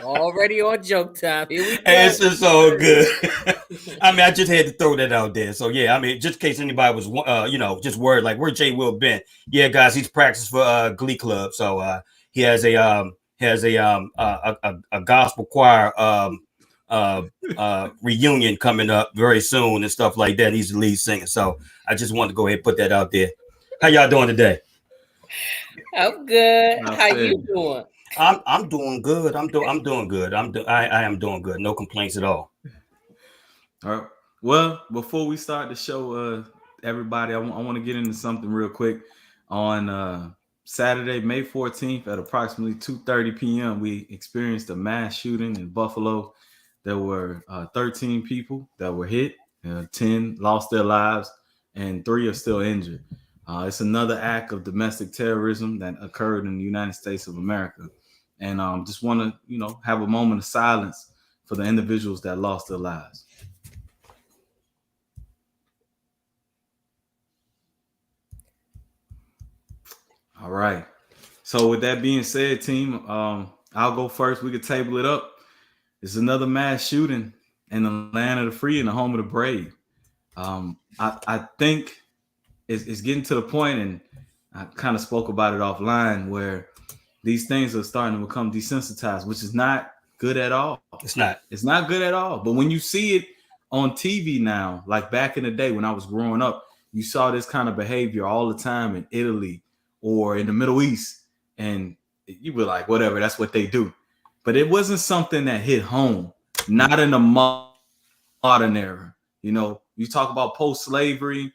Already on joke time. Here we go. It's just all good. I mean, I just had to throw that out there. So yeah, I mean, just in case anybody was, just worried like where Jay Will been. Yeah, guys, he's practiced for Glee Club. So he has a gospel choir reunion coming up very soon and stuff like that. He's the lead singer. So I just wanted to go ahead and put that out there. How y'all doing today? I'm good. How you doing? I'm doing good. I'm doing good. I am doing good. No complaints at all. All right. Well, before we start the show, everybody, I want to get into something real quick. On Saturday, May 14th at approximately 2:30 p.m., we experienced a mass shooting in Buffalo. There were 13 people that were hit, 10 lost their lives, and 3 are still injured. It's another act of domestic terrorism that occurred in the United States of America. And just want to, have a moment of silence for the individuals that lost their lives. All right. So with that being said, team, I'll go first. We could table it up. It's another mass shooting in the land of the free and the home of the brave. I think it's getting to the point, and I kind of spoke about it offline, where these things are starting to become desensitized, which is not good at all. It's not. It's not good at all. But when you see it on TV now, like back in the day when I was growing up, you saw this kind of behavior all the time in Italy or in the Middle East, and you were like, whatever, that's what they do. But it wasn't something that hit home, not in the modern era. You talk about post-slavery,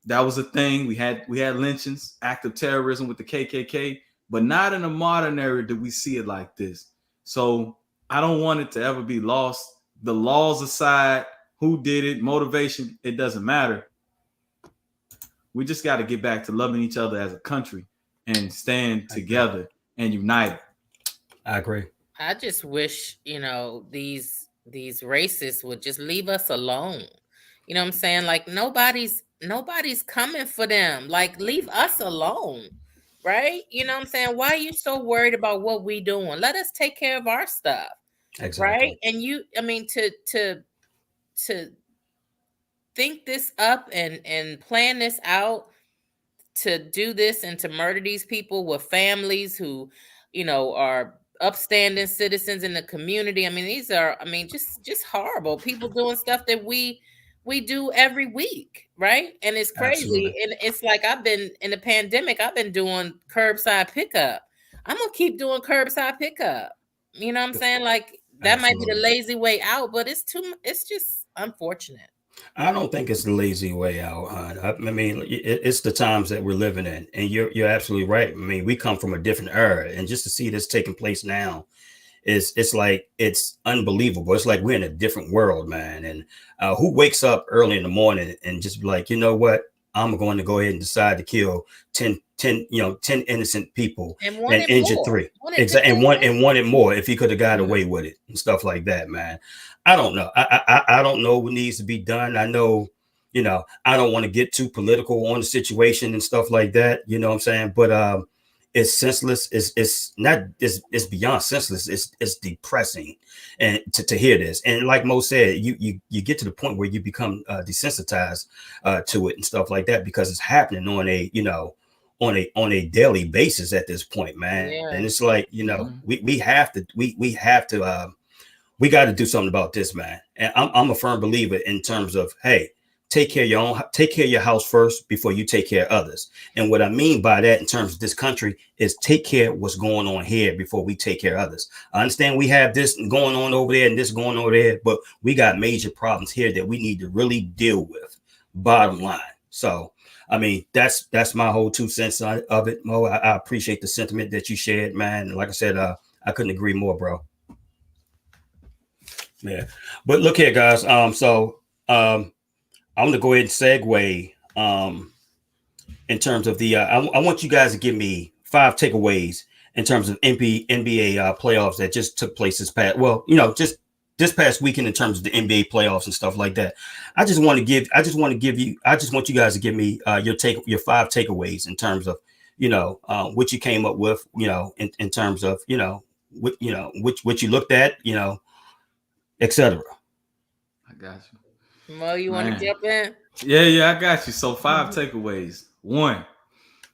that was a thing. We had lynchings, active terrorism with the KKK, but not in the modern era did we see it like this. So I don't want it to ever be lost. The laws aside, who did it, motivation, it doesn't matter. We just got to get back to loving each other as a country and stand together and united. I agree. I just wish, these racists would just leave us alone. You know what I'm saying? Like nobody's coming for them. Like leave us alone. Right? You know what I'm saying? Why are you so worried about what we doing? Let us take care of our stuff. Exactly. Right? And to think this up and plan this out, to do this and to murder these people with families who, are upstanding citizens in the community. I mean, these are, just horrible people doing stuff that we do every week, right? And it's crazy. Absolutely. And it's like I've been in the pandemic, I've been doing curbside pickup. I'm gonna keep doing curbside pickup. You know what I'm saying? Like that Absolutely. Might be the lazy way out, but it's just unfortunate. I don't think it's the lazy way out, hon. I mean, it's the times that we're living in, and you're absolutely right. I mean, we come from a different era, and just to see this taking place now, it's like it's unbelievable. It's like we're in a different world, man. And who wakes up early in the morning and just be like, you know what? I'm going to go ahead and decide to kill 10 innocent people and injure 3. Exactly. And wanted more if he could have got away with it and stuff like that, man. I don't know. I don't know what needs to be done. I know, I don't want to get too political on the situation and stuff like that. You know what I'm saying? But it's senseless. It's beyond senseless. It's depressing, and to hear this. And like Mo said, you get to the point where you become desensitized to it and stuff like that, because it's happening on a daily basis at this point, man. Yeah. And it's like, we got to do something about this, man. And I'm a firm believer in terms of, hey, take care of your house first before you take care of others. And what I mean by that in terms of this country is take care of what's going on here before we take care of others. I understand we have this going on over there and this going over there, but we got major problems here that we need to really deal with, bottom line. So, I mean, that's my whole 2 cents of it, Mo. I appreciate the sentiment that you shared, man. And like I said, I couldn't agree more, bro. Yeah. But look here, guys. So I'm gonna go ahead and segue in terms of the. I want you guys to give me 5 takeaways in terms of NBA playoffs that just took place this past. Well, just this past weekend in terms of the NBA playoffs and stuff like that. I just want you guys to give me your 5 takeaways in terms of what you came up with. In terms of which you looked at. Etc. I got you, Mo, you want to man. jump in? Yeah, I got you. So 5 takeaways. One,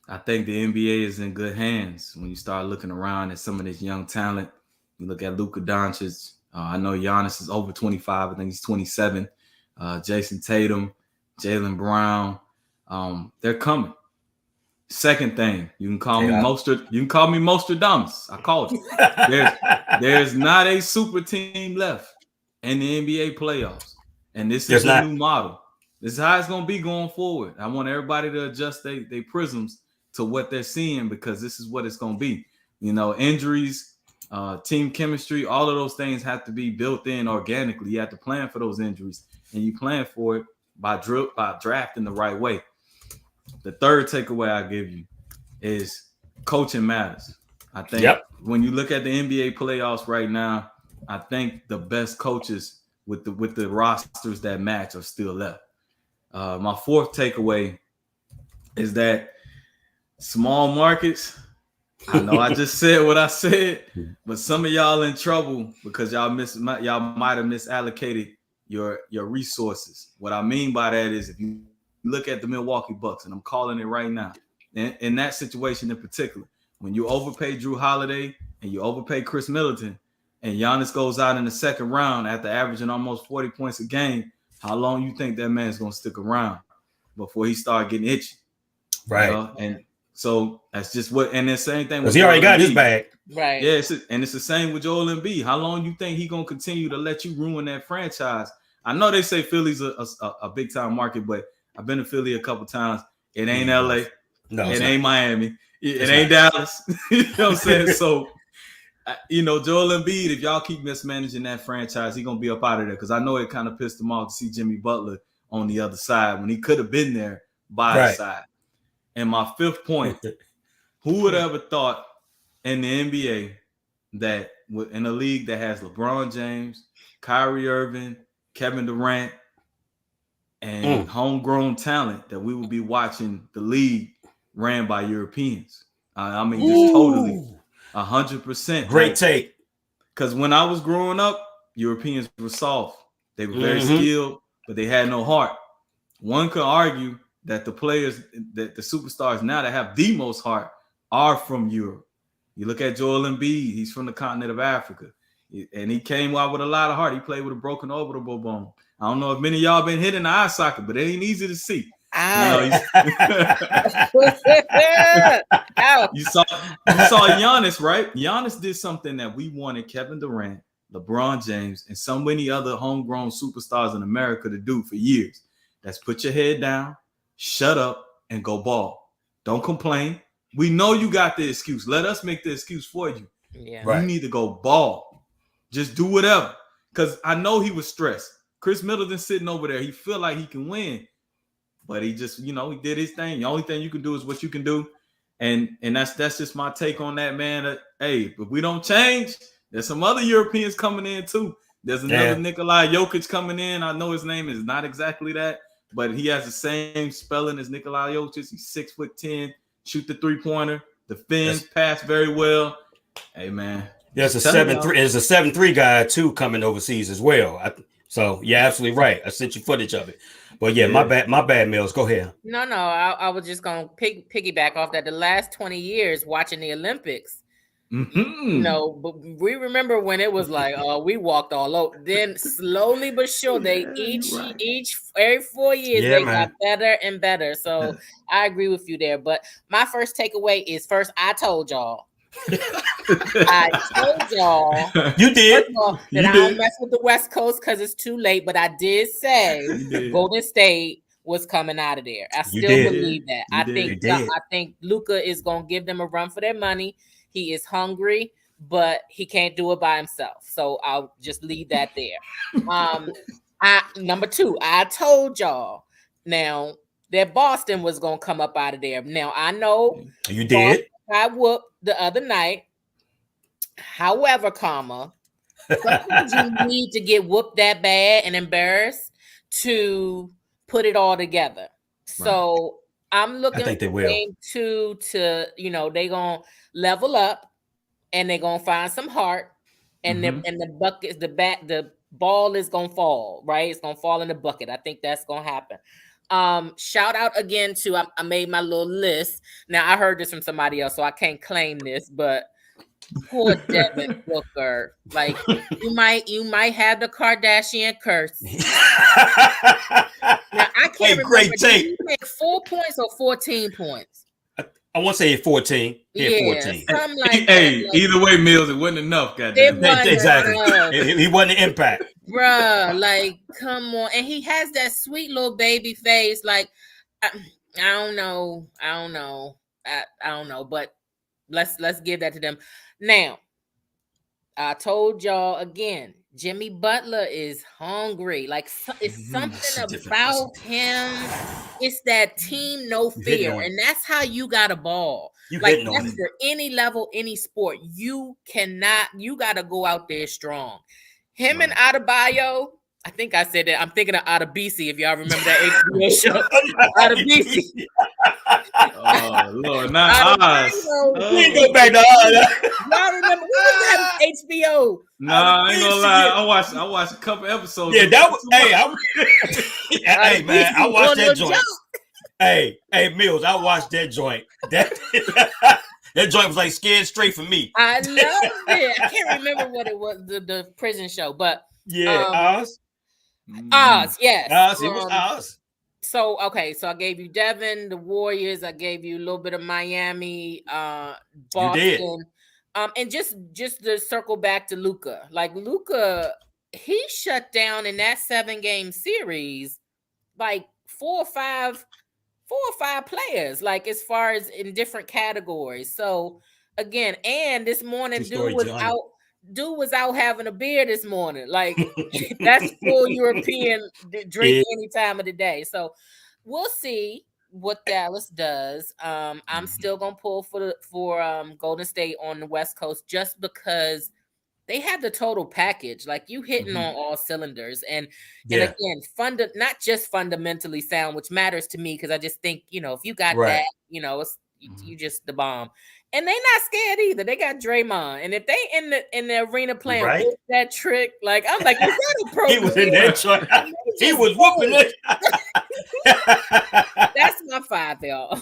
I think the NBA is in good hands when you start looking around at some of this young talent. You look at Luka Doncic. I know Giannis is over 25. I think he's 27. Jason Tatum, Jaylen Brown. They're coming. Second thing, you can call me Mostert. You can call me Mostradamus. I called you. There's not a super team left in the NBA playoffs, and this is the new model. This is how it's going to be going forward. I want everybody to adjust their prisms to what they're seeing, because this is what it's going to be. Injuries, team chemistry, all of those things have to be built in organically. You have to plan for those injuries, and you plan for it by drafting the right way. The third takeaway I give you is coaching matters. I think when you look at the NBA playoffs right now, I think the best coaches with the rosters that match are still left. My fourth takeaway is that small markets, I know I just said what I said, but some of y'all in trouble because y'all might have misallocated your resources. What I mean by that is, if you look at the Milwaukee Bucks, and I'm calling it right now, in that situation in particular, when you overpay Drew Holiday and you overpay Chris Middleton, and Giannis goes out in the second round after averaging almost 40 points a game, how long you think that man's going to stick around before he start getting itchy? Right. And so that's just what, and the same thing because he already got his bag. Right. Yeah, it's the same with Joel Embiid. How long you think he going to continue to let you ruin that franchise? I know they say Philly's a big time market, but I've been to Philly a couple times. It ain't LA. No, it ain't Miami. It ain't Dallas. You know what I'm saying? So, Joel Embiid, if y'all keep mismanaging that franchise, he's going to be up out of there, because I know it kind of pissed him off to see Jimmy Butler on the other side when he could have been there by his side. And my fifth point, who would have ever thought in the NBA that in a league that has LeBron James, Kyrie Irving, Kevin Durant, and homegrown talent, that we would be watching the league ran by Europeans? I mean, just totally 100%. Great take. Because when I was growing up, Europeans were soft. They were very skilled, but they had no heart. One could argue that the players, that the superstars now that have the most heart are from Europe. You look at Joel Embiid, he's from the continent of Africa. And he came out with a lot of heart. He played with a broken orbital bone. I don't know if many of y'all been hitting the eye socket, but it ain't easy to see. You saw Giannis, right? Giannis did something that we wanted Kevin Durant, LeBron James, and so many other homegrown superstars in America to do for years. That's put your head down, shut up, and go ball. Don't complain. We know you got the excuse. Let us make the excuse for you. Yeah. You need to go ball. Just do whatever. Because I know he was stressed. Chris Middleton sitting over there. He feel like he can win. But he just, he did his thing. The only thing you can do is what you can do. And that's just my take on that, man. Hey, if we don't change, there's some other Europeans coming in too. There's another Nikola Jokic coming in. I know his name is not exactly that, but he has the same spelling as Nikola Jokic. He's 6'10", shoot the 3-pointer, defends, pass very well. Hey, man. There's a 7'3". There's a 7'3" guy too coming overseas as well. So you're absolutely right. I sent you footage of it. But my bad, Mills. Go ahead. No. I was just gonna piggyback off that. The last 20 years watching the Olympics, but we remember when it was like, we walked all over. Then slowly but sure, they every 4 years they got better and better. So I agree with you there. But my first takeaway is, first, I told y'all. I told y'all you did that I don't mess with the West Coast because it's too late, but I did say Golden State was coming out of there. I still believe that. I think Luka is gonna give them a run for their money. He is hungry, but he can't do it by himself. So I'll just leave that there. Number two, I told y'all now that Boston was gonna come up out of there. Now I know You Boston did. got whooped the other night. However, sometimes you need to get whooped that bad and embarrassed to put it all together. Right. So I'm I looking think they for will. game two to, they gonna level up and they're gonna find some heart, and Mhm. the bucket, the ball is gonna fall, right? It's gonna fall in the bucket. I think that's gonna happen. Shout out again to I made my little list. Now I heard this from somebody else, so I can't claim this, but poor Devin Booker. Like you might have the Kardashian curse. Now I Hey, can't remember. great Did take. he make 4 points or 14 points? I want to say 14. He had Yeah, 14. something like that. Hey, Like, either way, Mills, it wasn't enough. it Goddamn it. wasn't Exactly. enough. He wasn't an impact. Bruh, like, come on. And he has that sweet little baby face. Like, I don't know. I don't know. I don't know. But let's give that to them. Now, I told y'all again, Jimmy Butler is hungry. Like, it's That's a something different. about him. It's that team no You hitting fear. on it. And that's how you got a ball. You Like, hitting on that's it. for any level, any sport. You got to go out there strong. Him and Adebayo, I think I said that. I'm thinking of Adebisi, if y'all remember that HBO show. Adebisi. Oh Lord, not Oz. Adebayo. We ain't go back to Oz. Y'all remember? What was that HBO? Nah, I ain't gonna lie. I watched a couple episodes. Yeah, that was. Hey, man, I watched that joint. Hey, Mills, I watched that joint. That joint was like scared straight for me. I loved it. I can't remember what it was, the prison show, but Yeah, Oz. Oz, yes. Oz, it was Oz. So okay, so I gave you Devin, the Warriors. I gave you a little bit of Miami, Boston, You did. and just to circle back to Luka. Like Luka, he shut down in that 7-game series, like four or five players, like as far as in different categories. So again, and this morning, dude was out having a beer this morning. Like that's full European drink any time of the day. So we'll see what Dallas does. I'm still gonna pull for Golden State on the West Coast just because they have the total package. Like you hitting on all cylinders, and again, not just fundamentally sound, which matters to me because I just think if you got that, it's you just the bomb. And they not scared either. They got Draymond, and if they in the arena playing with that trick, like I'm like, is that appropriate? He was in that joint. He was whooping it. That's my 5, y'all.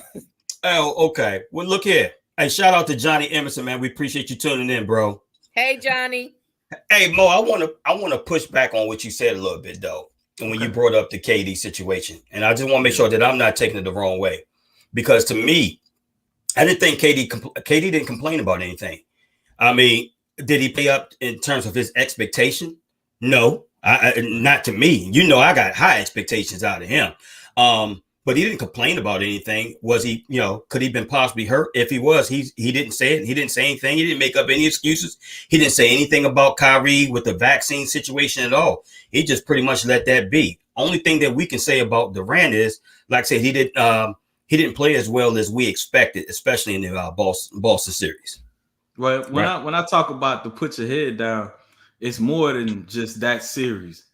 Oh, okay. Well, look here. Hey, shout out to Johnny Emerson, man. We appreciate you tuning in, bro. Hey, Johnny. Hey, Mo, I want to push back on what you said a little bit though, and when you brought up the KD situation, and I just want to make sure that I'm not taking it the wrong way, because to me, I didn't think KD didn't complain about anything. I mean, did he pay up in terms of his expectation? No, not to me. I got high expectations out of him. But he didn't complain about anything. Was he, could he been possibly hurt? If he was, he didn't say it. He didn't say anything. He didn't make up any excuses. He didn't say anything about Kyrie with the vaccine situation at all. He just pretty much let that be. Only thing that we can say about Durant is, like I said, he didn't play as well as we expected, especially in the Boston series. Well, when I talk about the put your head down, it's more than just that series.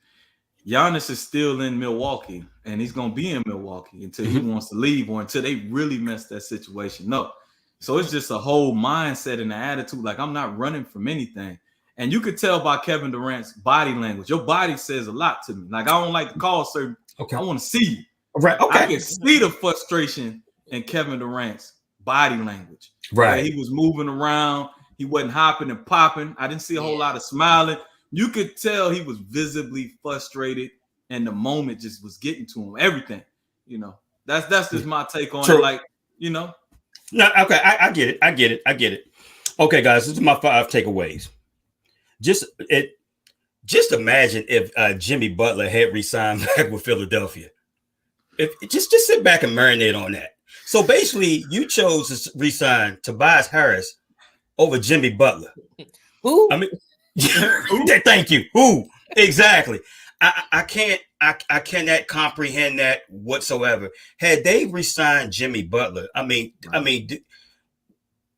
Giannis is still in Milwaukee, and he's going to be in Milwaukee until he wants to leave or until they really mess that situation up. So it's just a whole mindset and an attitude. Like, I'm not running from anything. And you could tell by Kevin Durant's body language. Your body says a lot to me. Like, I don't like to call certain. Okay. I want to see you. Right. Okay. I can see the frustration in Kevin Durant's body language. Right. Like, he was moving around. He wasn't hopping and popping. I didn't see a whole lot of smiling. You could tell he was visibly frustrated, and the moment just was getting to him. Everything, that's just my take on it. Like, No, okay, I get it. Okay, guys, this is my 5 takeaways. Just imagine if Jimmy Butler had re-signed back with Philadelphia. Just sit back and marinate on that. So basically, you chose to re-sign Tobias Harris over Jimmy Butler. Who? I mean. Thank you. Who? Exactly. I cannot comprehend that whatsoever. Had they re-signed Jimmy Butler,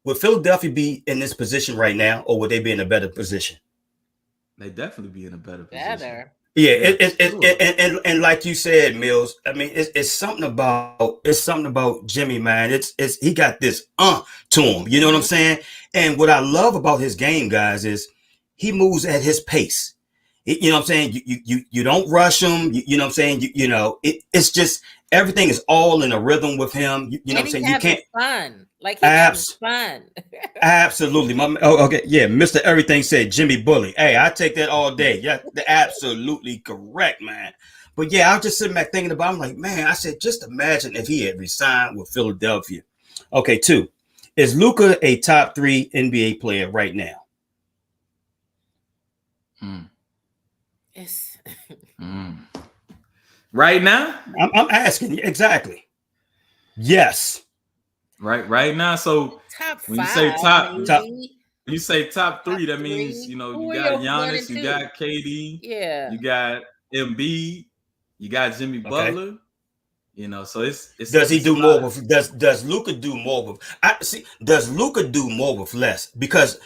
would Philadelphia be in this position right now, or would they be in a better position? They definitely be in a better position. Better. Yeah, Yeah, sure. and like you said, Mills. I mean, it's something about Jimmy, man. It's he got this to him. You know what I'm Mhm. saying? And what I love about his game, guys, is he moves at his pace. You know what I'm saying? You don't rush him. You know what I'm saying? It's just everything is all in a rhythm with him. You know what And I'm he's saying? You having can't. fun. Like he having Abs fun. Absolutely. Okay. Yeah. Mr. Everything said Jimmy Bully. Hey, I take that all day. Yeah. Absolutely correct, man. But yeah, I was just sitting back thinking about, I'm like, man, I said, just imagine if he had resigned with Philadelphia. Okay. 2. Is Luka a top 3 NBA player right now? Mm. It's Mm. Right now? I'm asking you exactly. Yes. Right now. So top when you say 5, top, Top. maybe. you say top Top 3, that means 3. you Who are got your 1 and Giannis, you 2? got KD, Yeah. you got Embiid, you got Jimmy Okay. Butler. So it's Does he it's a do lot more of with does Luca do more with I see does Luca do more with less? Because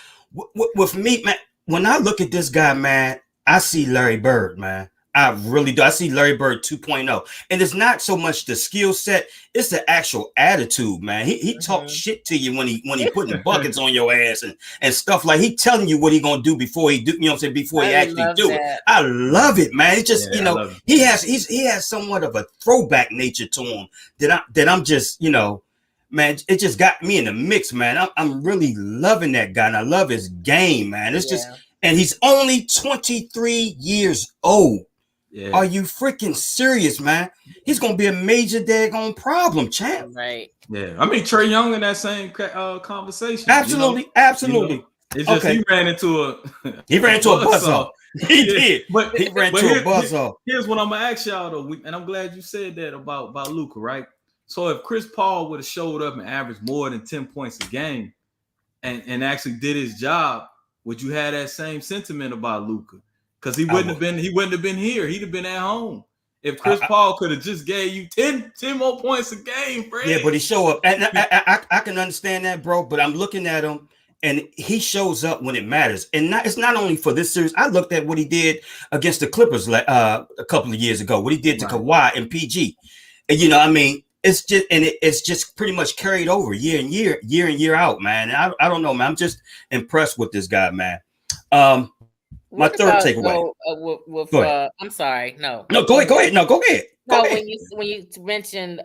with me, man, when I look at this guy, man, I see Larry Bird, man. I really do. I see Larry Bird 2.0. And it's not so much the skill set, it's the actual attitude, man. He talks Mhm. shit to you when he putting buckets on your ass and stuff like he telling you what he gonna do before he do, you know what I'm saying, before he I actually love do it. that. I love it, man. It's just, yeah, I love it. he has somewhat of a throwback nature to him I'm just, man, it just got me in the mix, man. I'm really loving that guy, and I love his game, man. It's just, Yeah. and he's only 23 years old. Yeah. Are you freaking serious, man? He's gonna be a major daggone problem, champ. Right. Yeah. I mean Trey Young in that same conversation, Absolutely, absolutely. It's just Okay, he ran into a he ran into a buzzsaw. buzzsaw. He Yeah. did. But He ran but into a buzzsaw. here's what I'm gonna ask y'all though, and I'm glad you said that about Luka, right? So if Chris Paul would have showed up and averaged more than 10 points a game and actually did his job, would you have that same sentiment about Luka? Because he wouldn't have been here. He'd have been at home. If Chris Paul could have just gave you 10 more points a game, Fred. Yeah, but he show up, and I can understand that, bro. But I'm looking at him, and he shows up when it matters, and it's not only for this series. I looked at what he did against the Clippers a couple of years ago. What he did to Kawhi and PG, and I mean, it's just it's just pretty much carried over year and year out, man. And I don't know, man. I'm just impressed with this guy, man. My What third about takeaway. with Go ahead. I'm sorry, no. No, go ahead. No, go ahead. No, when you mentioned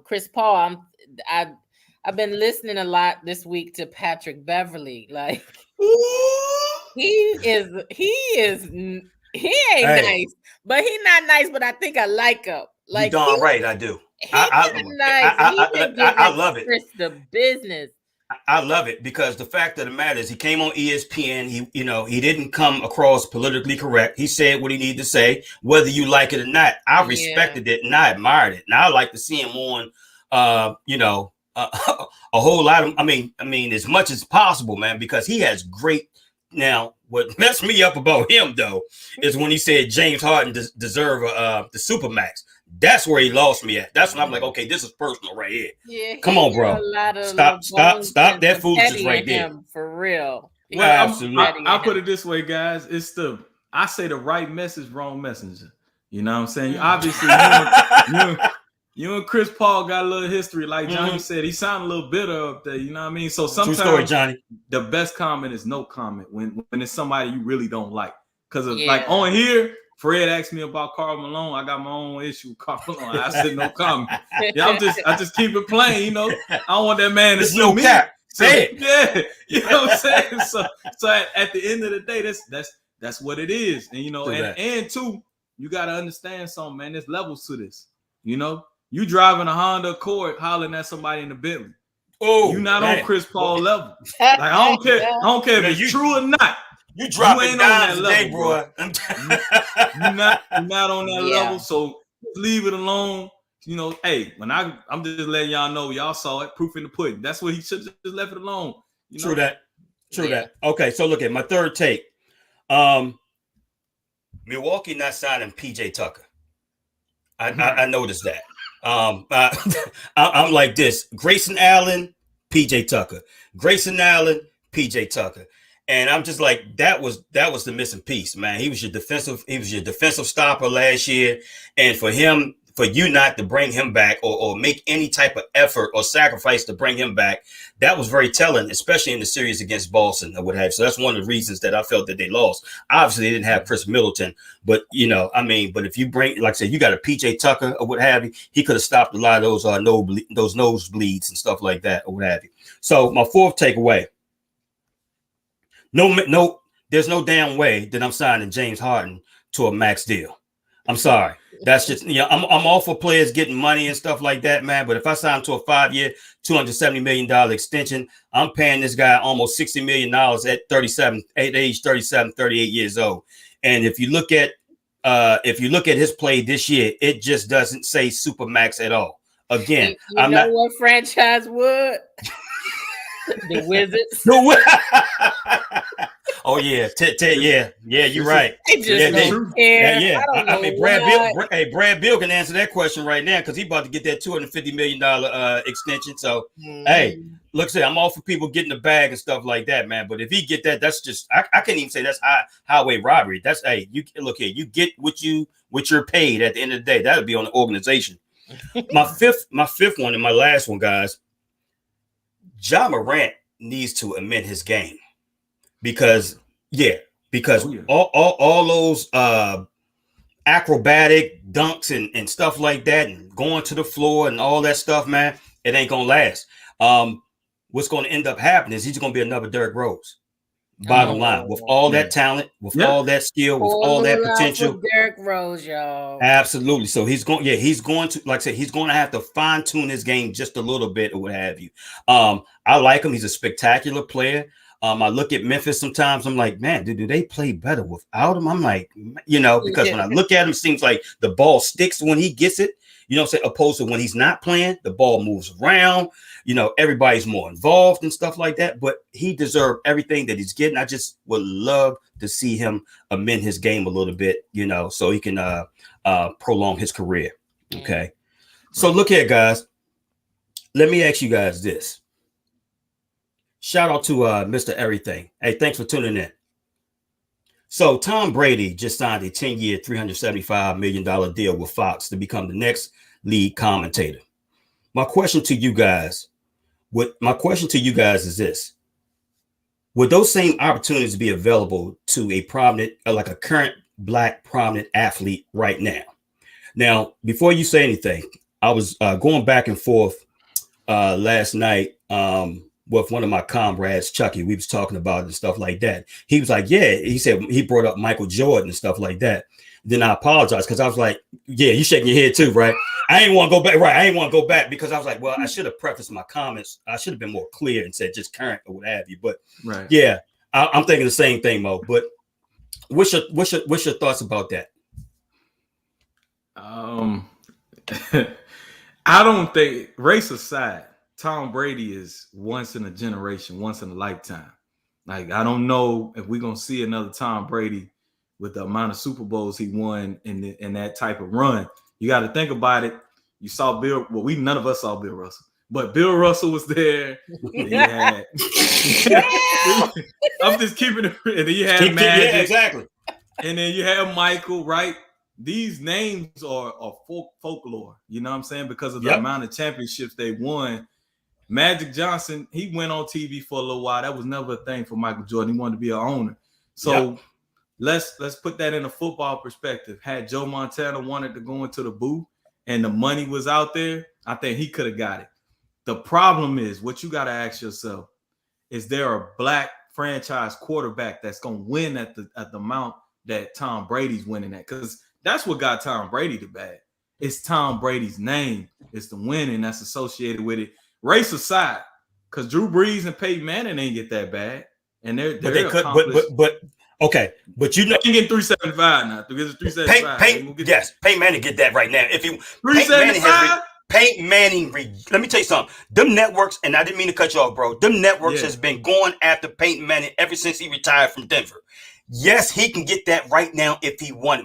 Chris Paul, I've been listening a lot this week to Patrick Beverly. Like he ain't nice, but he not nice. But I think I like him. Like you darn right, I do. He not nice. He been giving I love it. Chris the business. I love it because the fact of the matter is he came on ESPN. He didn't come across politically correct. He said what he needed to say, whether you like it or not. I respected it and I admired it. Now I like to see him on, a whole lot of. I mean, as much as possible, man, because he has great. Now, what messed me up about him though is when he said James Harden deserve the Supermax. That's where he lost me at. That's when I'm like, okay, this is personal right here. Yeah, come on, bro. Stop that foolishness right there. For real. Well, absolutely. I'll put it this way, guys. I say the right message, wrong messenger. You know what I'm saying? Obviously, you and Chris Paul got a little history. Like Johnny said, he sounded a little bitter up there. You know what I mean? So sometimes true story, Johnny. The best comment is no comment when it's somebody you really don't like. Because like on here, Fred asked me about Karl Malone. I got my own issue with Karl Malone. I said no comment. Yeah, I just keep it plain. I don't want that man to sue me. Cap. So, yeah, you know what I'm saying. So at the end of the day, that's what it is. And and two, you got to understand something, man. There's levels to this. You driving a Honda Accord, hollering at somebody in the Bentley. Oh, you not on Chris Paul level. Like I don't care. I don't care if it's true or not. You dropping down on that level, bro. You're not on that level. So leave it alone. Hey, when I'm just letting y'all know, y'all saw it, proof in the pudding. That's what he should have just left it alone. True that. Okay, so look at my third take. Milwaukee not signing PJ Tucker. I noticed that. I'm like this: Grayson Allen, PJ Tucker, Grayson Allen, PJ Tucker, and I'm just like that was the missing piece, man. He was your defensive stopper last year, and for you not to bring him back or make any type of effort or sacrifice to bring him back, that was very telling, especially in the series against Boston or what have you. So that's one of the reasons that I felt that they lost. Obviously, they didn't have Chris Middleton, but but if you bring, like I said, you got a PJ Tucker or what have you, he could have stopped a lot of those nosebleeds and stuff like that or what have you. So my fourth takeaway: no, there's no damn way that I'm signing James Harden to a max deal. I'm sorry. That's just, I'm all for players getting money and stuff like that, man. But if I sign to a 5-year, $270 million extension, I'm paying this guy almost $60 million at age 37, 38 years old. And if you look at his play this year, it just doesn't say super max at all. Again, you know what franchise would? The Wizards. No. Oh yeah, you're right. They just don't care. Yeah. I mean, Brad Bill can answer that question right now because he's about to get that $250 million extension. So hey, look, I'm all for people getting the bag and stuff like that, man. But if he get that, that's just I can't even say that's highway robbery. That's you look here, you get what you're paid at the end of the day. That would be on the organization. My fifth one and my last one, guys. Ja Morant needs to amend his game because all those acrobatic dunks and stuff like that and going to the floor and all that stuff, man, it ain't gonna last. What's going to end up happening is he's going to be another Derrick Rose. Bottom line, with all that talent, with all that skill, with all that potential, Derrick Rose, y'all. Absolutely. So he's going to, like I said, he's going to have to fine tune his game just a little bit or what have you. I like him. He's a spectacular player. I look at Memphis sometimes. I'm like, man, do they play better without him? I'm like, because when I look at him, it seems like the ball sticks when he gets it. You know what I'm saying? Opposed to when he's not playing, the ball moves around. Everybody's more involved and stuff like that. But he deserved everything that he's getting. I just would love to see him amend his game a little bit, so he can prolong his career. Okay. So look here, guys. Let me ask you guys this. Shout out to Mr. Everything. Hey, thanks for tuning in. So Tom Brady just signed a 10-year, $375 million deal with Fox to become the next lead commentator. My question to you guys is this. Would those same opportunities be available to a prominent, like a current Black prominent athlete right now? Now, before you say anything, I was going back and forth last night with one of my comrades, Chucky. We was talking about it and stuff like that. He was like, yeah, he said he brought up Michael Jordan and stuff like that. Then I apologized because I was like, yeah, you shaking your head too, right? I ain't want to go back. Right. I ain't want to go back because I was like, well, I should have prefaced my comments. I should have been more clear and said just current or what have you. But yeah, I'm thinking the same thing, Mo. But what's your thoughts about that? I don't think, race aside, Tom Brady is once in a generation, once in a lifetime. Like, I don't know if we're going to see another Tom Brady with the amount of Super Bowls he won in that type of run. You got to think about it. You saw none of us saw Bill Russell, but Bill Russell was there. I'm just keeping it. And then you had Magic. Yeah, exactly. And then you have Michael, right? These names are folklore, you know what I'm saying? Because of the amount of championships they won. Magic Johnson, he went on TV for a little while. That was never a thing for Michael Jordan. He wanted to be an owner. So let's put that in a football perspective. Had Joe Montana wanted to go into the booth and the money was out there, I think he could have got it. The problem is, what you got to ask yourself, is there a Black franchise quarterback that's going to win at the amount that Tom Brady's winning at? Because that's what got Tom Brady the bag. It's Tom Brady's name. It's the winning that's associated with it. Race aside, because Drew Brees and Peyton Manning ain't get that bad, and they could. But okay, but you know, they can get 375 now. 375. Peyton Manning get that right now. If he 375. Peyton Manning, let me tell you something. Them networks, and I didn't mean to cut you off, bro. Them networks has been going after Peyton Manning ever since he retired from Denver. Yes, he can get that right now if he wanted.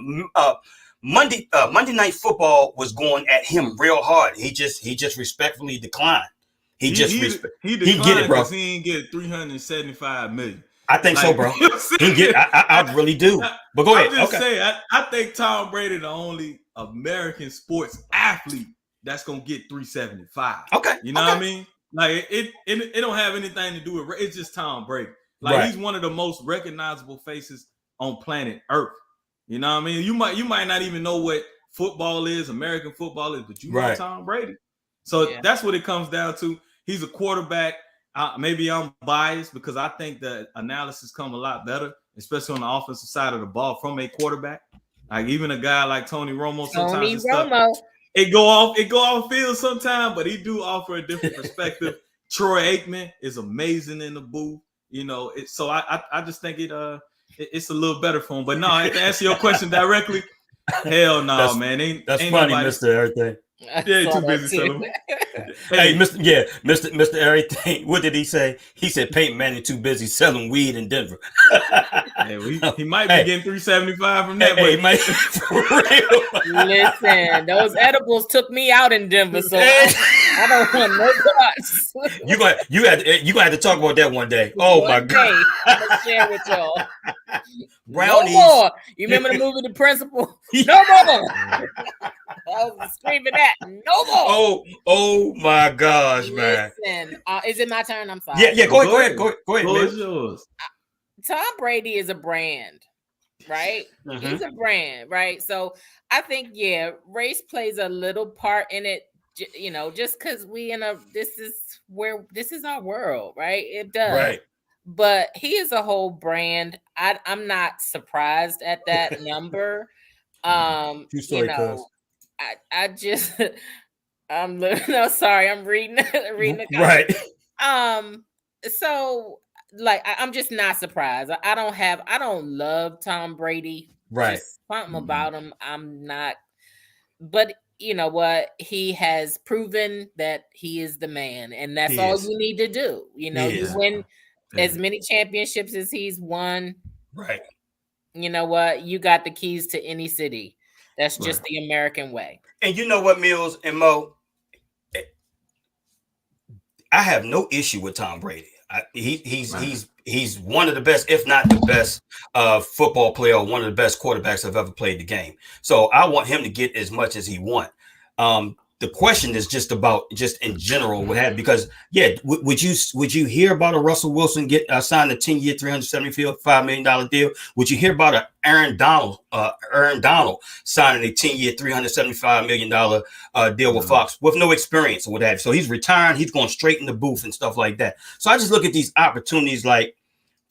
Monday Night Football was going at him real hard. He just respectfully declined. He He he get it, declined bro. because he ain't get 375 million. I think so, Like, bro. you know what I'm He get. saying? I really do. But go ahead. I'm just Okay. saying, I think Tom Brady the only American sports athlete that's gonna get 375. Okay. You know okay. what I mean? Like it don't have anything to do with it's just Tom Brady. Like Right. he's one of the most recognizable faces on planet Earth. You know what I mean? You might not even know what football is, American football is, but you know Tom Brady. So that's what it comes down to. He's a quarterback. Maybe I'm biased because I think the analysis come a lot better, especially on the offensive side of the ball from a quarterback. Like even a guy like Tony Romo, sometimes it go off field sometimes, but he do offer a different perspective. Troy Aikman is amazing in the booth, you know. So I just think it's a little better for him. But no, to answer your question directly, hell no, man. Ain't funny, nobody, Mr. Everything. Yeah, too busy selling. Hey, Mr. Everything. What did he say? He said Peyton Manning too busy selling weed in Denver. He might be getting 375 from that. Hey, man, for real. Listen, those edibles took me out in Denver, so I don't want no parts. You gonna have to talk about that one day. Oh my God! I'm gonna share with y'all. Brownies. No more. You remember the movie The Principal? No more. I was screaming that. No more. Oh my gosh, man. Listen, is it my turn? I'm sorry. Yeah. Go ahead, man. Yours. Tom Brady is a brand, right? Mm-hmm. He's a brand, right? So I think, race plays a little part in it, you know, just because this is our world, right? It does. Right. But he is a whole brand. I'm not surprised at that number. True story, you know, I just I'm sorry, I'm reading the comments. Right. So like I'm just not surprised. I don't love Tom Brady. Right. Just something about him. I'm not, but you know what? He has proven that he is the man, and that's all you need to do. You know, you win as many championships as he's won. Right. You know what? You got the keys to any city. That's just the American way. And you know what, Mills and Mo? I have no issue with Tom Brady. He's one of the best, if not the best, football player, one of the best quarterbacks I've ever played the game. So I want him to get as much as he wants. The question is just in general what happened, because would you hear about a Russell Wilson get signed a 10-year, $375 million deal? Would you hear about a Aaron Donald signing a 10-year, $375 million deal with Fox with no experience or what have you? So he's retiring, he's going straight in the booth and stuff like that. So I just look at these opportunities like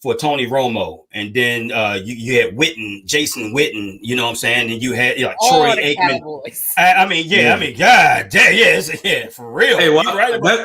for Tony Romo, and then you had Jason Witten, you know what I'm saying, and you had Troy Aikman. I mean, God damn, for real. Hey, well,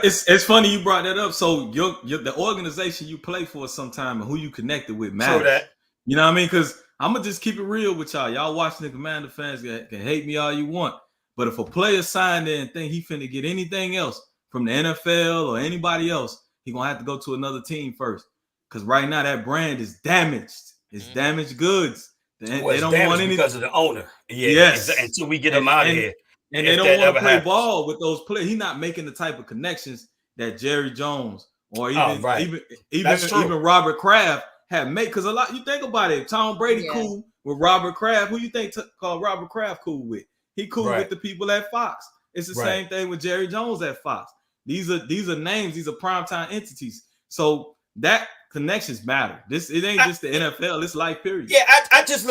it's funny you brought that up. So the organization you play for sometime and who you connected with matters. That. You know what I mean? Because I'm gonna just keep it real with y'all. Y'all watching the Commander fans can hate me all you want, but if a player signed there and think he finna get anything else from the NFL or anybody else, he gonna have to go to another team first. Because right now that brand is damaged. It's damaged goods. They don't want any because of the owner. Yes. Until we get them out of here. And they don't want to play ball with those players. He's not making the type of connections that Jerry Jones or even Robert Kraft have made. Because a lot, you think about it, Tom Brady cool with Robert Kraft. Who you think called Robert Kraft cool with? He cool with the people at Fox. It's the same thing with Jerry Jones at Fox. These are names. These are primetime entities. So that connections matter. It ain't just the NFL. It's life period. Yeah, I just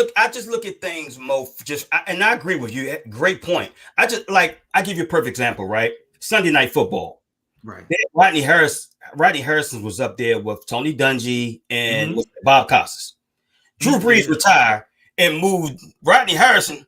look at things, Mo. And I agree with you. Great point. I give you a perfect example. Right, Sunday Night Football. Right. Rodney Harrison was up there with Tony Dungy and with Bob Costas. Drew Brees retired and moved Rodney Harrison.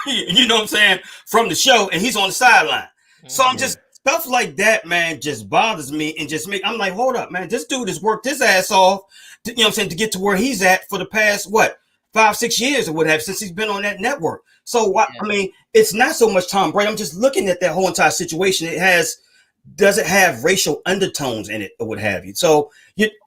You know what I'm saying, from the show, and he's on the sideline. So I'm just. Stuff like that, man, just bothers me and I'm like, hold up, man. This dude has worked his ass off, you know what I'm saying, to get to where he's at for the past, 5-6 years or whatever, since he's been on that network. So, I mean, it's not so much Tom Brady. I'm just looking at that whole entire situation. It has does it have racial undertones in it or what have you? So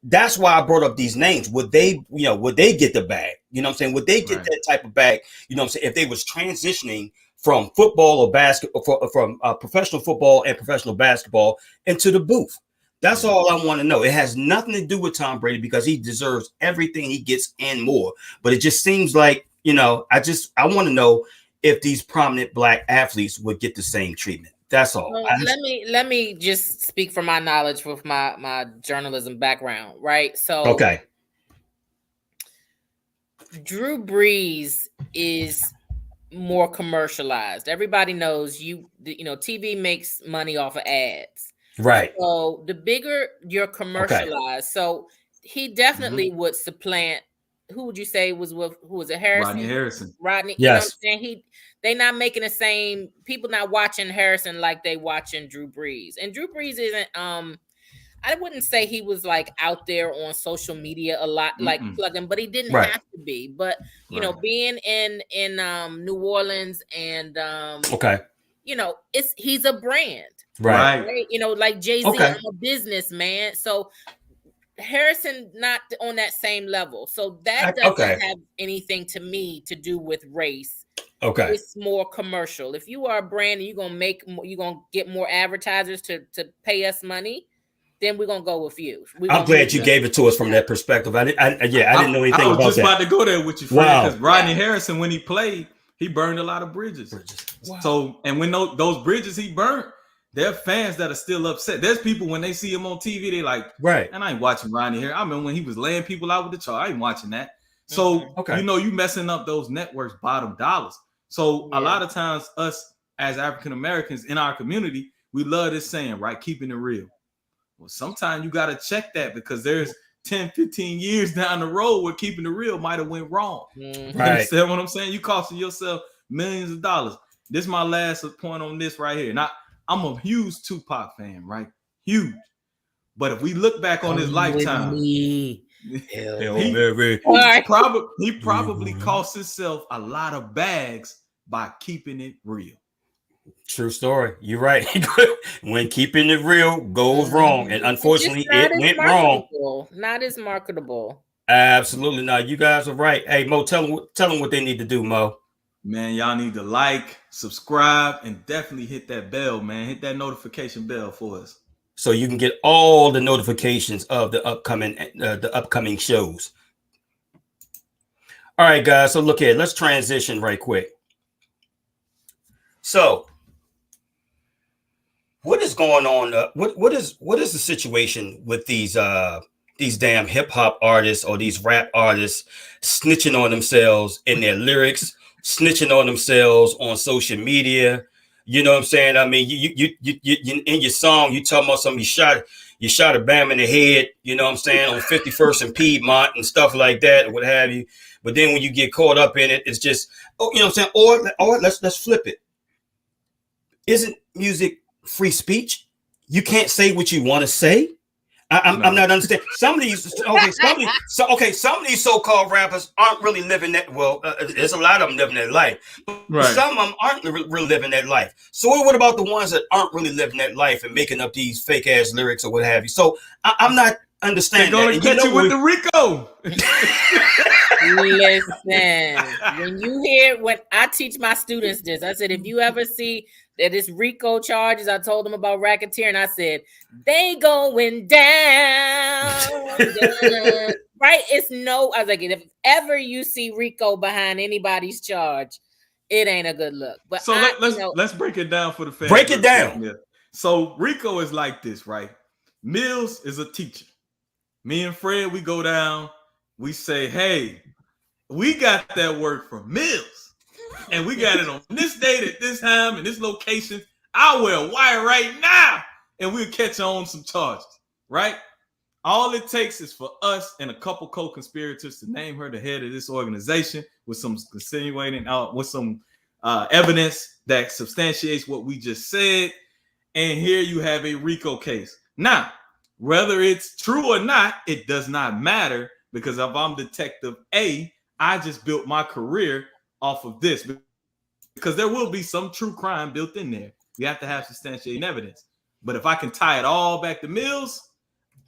that's why I brought up these names. Would they, would they get the bag? You know what I'm saying? Would they get Right. that type of bag? You know what I'm saying? If they was transitioning from football or basketball, from professional football and professional basketball into the booth. That's Yeah. all I want to know. It has nothing to do with Tom Brady because he deserves everything he gets and more. But it just seems like, I want to know if these prominent black athletes would get the same treatment. That's all. Well, let me just speak from my knowledge with my journalism background, right? So Okay. Drew Brees is more commercialized. Everybody knows TV makes money off of ads. Right. So the bigger you're Okay. commercialized, so he Mm-hmm. definitely would supplant. Who would you say was with? Who was it? Rodney Harrison. Harrison. Rodney. You know what Yes. I'm saying? They not making the same. People not watching Harrison like they watching Drew Brees. And Drew Brees isn't. I wouldn't say he was like out there on social media a lot, like Mm-mm. plugging, but he didn't Right. have to be. But Right. being in New Orleans and Okay. he's a brand. Right. Right. Right? Like Jay-Z, Okay. I'm a businessman. So Harrison not on that same level. So that Okay. doesn't have anything to me to do with race. Okay. It's more commercial. If you are a brand and you're gonna get more advertisers to pay us money, then we're gonna go with you. We're I'm gonna move glad you with gave you. it to us from that perspective. I didn't know I anything was about just that. about to go there with you, friend, because Wow. Rodney Harrison, when he played, he burned a lot of bridges. Wow. So, and when those bridges he burnt, there are fans that are still upset. There's people when they see him on TV, they like, Right. and I ain't watching Rodney here. I remember when he was laying people out with the chart. I ain't watching that. So, Okay. you messing up those networks' bottom dollars. So a Yeah. lot of times us as African Americans in our community, we love this saying, right? Keeping it real. Well, sometimes you got to check that because there's 10, 15 years down the road where keeping it real might have went wrong. Mhm. You Right. understand what I'm saying? You costing yourself millions of dollars. This is my last point on this right here. Now, I'm a huge Tupac fan, right? Huge. But if we look back on his Come with lifetime, me. he probably cost himself a lot of bags by keeping it real. True story. You're right. When keeping it real goes wrong, and It's just unfortunately, not it as went wrong. marketable. Not as marketable. Absolutely not. You guys are right. Hey, Mo, tell them what they need to do, Mo. Man, y'all need to like, subscribe, and definitely hit that bell, man. Hit that notification bell for us. So you can get all the notifications of the upcoming shows. All right, guys. So look here. Let's transition right quick. So, what is going on? What is the situation with these damn hip hop artists or these rap artists snitching on themselves in their lyrics, snitching on themselves on social media? You know what I'm saying? I mean, you in your song, you talking about something you shot a Bam in the head, you know what I'm saying, on 51st and Piedmont and stuff like that, or what have you. But then when you get caught up in it, it's just, you know what I'm saying? Or let's flip it. Isn't music free speech? You can't say what you want to say. I'm not understanding. Some of these so-called rappers aren't really living that. Well, there's a lot of them living that life, but Right. some of them aren't really living that life. So what about the ones that aren't really living that life and making up these fake ass lyrics or what have you? So I'm not They're understanding gonna that. catch you with the Rico. Listen, when I teach my students this, I said, if you ever see that it's RICO charges, I told them about racketeering. I said, they going down. Right? I was like, if ever you see RICO behind anybody's charge, it ain't a good look. But So let's break it down for the fans. Break it down. Yeah. So Rico is like this, right? Mills is a teacher. Me and Fred, we go down, we say, hey, we got that work from Mills, and we got it on this date at this time and this location. I'll wear a wire right now, and we'll catch on some charges, right? All it takes is for us and a couple co-conspirators to name her the head of this organization with some insinuating with some evidence that substantiates what we just said, and here you have a RICO case. Now, whether it's true or not, it does not matter, because if I'm Detective A, I just built my career off of this, because there will be some true crime built in there. You have to have substantiating evidence. But if I can tie it all back to Mills,